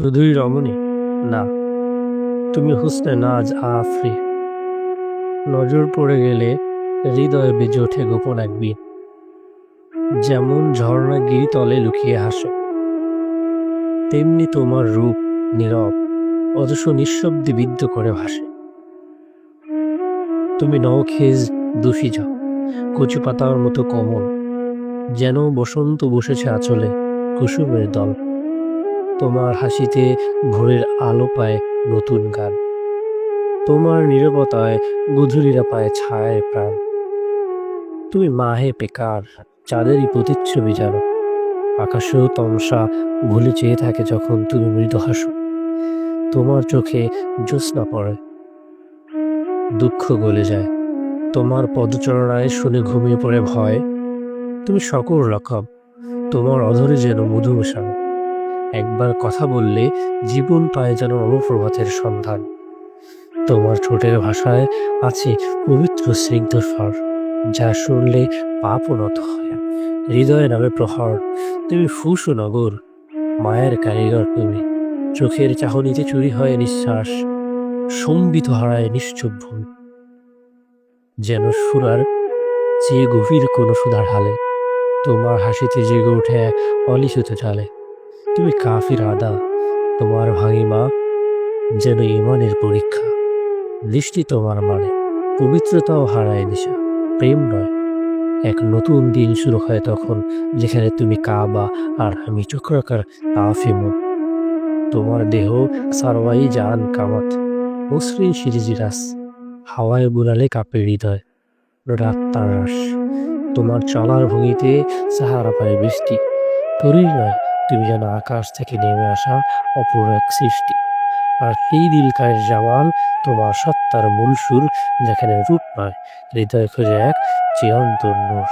শুধুই রমণী না, তুমি হুসনে নাজ আফরি। নজর পড়ে গেলে হৃদয়ে বেজে ওঠে গোপন এক বিন। যেমন ঝর্ণা গিরিতলে লুকিয়ে হাসে, তেমনি তোমার রূপ নীরব অথচ নিঃশব্দে বিদ্ধ করে ভাসে। তুমি নওখেজ দোষিজ, কচু পাতার মতো কোমল, যেন বসন্ত বসেছে আঁচলে কুসুমের দল। তোমার হাসিতে ভোরের আলো পায় নতুন গান, তোমার নীরবতায় গধূলিরা পায় ছায়ায় প্রাণ। তুমি মাহে পেকার, চাঁদেরই প্রতিচ্ছবি জানো। আকাশেও তমসা ভুলে চেয়ে থাকে যখন তুমি মৃদু হাসো। তোমার চোখে জ্যোৎস্না পড়ে, দুঃখ গলে যায়। তোমার পদচারণায় শুনে ঘুমিয়ে পড়ে ভয়। তুমি সকল রকম, তোমার অধরে যেন মধু মেশানো। একবার কথা বললে জীবন পায় যেন নবপ্রভাতের সন্ধান। তোমার ঠোঁটের ভাষায় আছে পবিত্র স্নিগ্ধ স্বর, যা শুনলে পাপ নত হয়, হৃদয়ে নামে প্রহর। তুমি ফুসু নগর, মায়ের কারিগর তুমি। চোখের চাহনিতে চুরি হয় নিঃশ্বাস, সম্বিত হারায় নিশ্চুপ ভুল। যেন সুরার চেয়ে গভীর কোনো সুধার হালে, তোমার হাসিতে জেগে ওঠে অলিখিত জালে। তুমি কাফির আদা, তোমার ভাঙিমা যেন ইমানের পরীক্ষা। দৃষ্টি তোমার মানে পবিত্রতাও হারায় দিশা, প্রেম নয়। এক নতুন দিন শুরু হয় তখন, যেখানে তুমি কাবা আর আমি চক্রাকার তাফিমুন। তোমার দেহ সারওয়াই জান কামাত, মসৃণ সিরিজিরাস, হাওয়ায় বুলালে কাঁপে হৃদয় রাত তারাস। তোমার চলার ভঙ্গিতে সাহারা পায় বৃষ্টি, তরির নয়, তুমি যেন আকাশ থেকে নেমে আসা অপর এক সৃষ্টি। আর সেই দিলকায়ের জামাল তোমার সত্তার মূল সুর, যেখানে রূপ নয়, হৃদয় খুঁজে এক চিরন্তন নূর।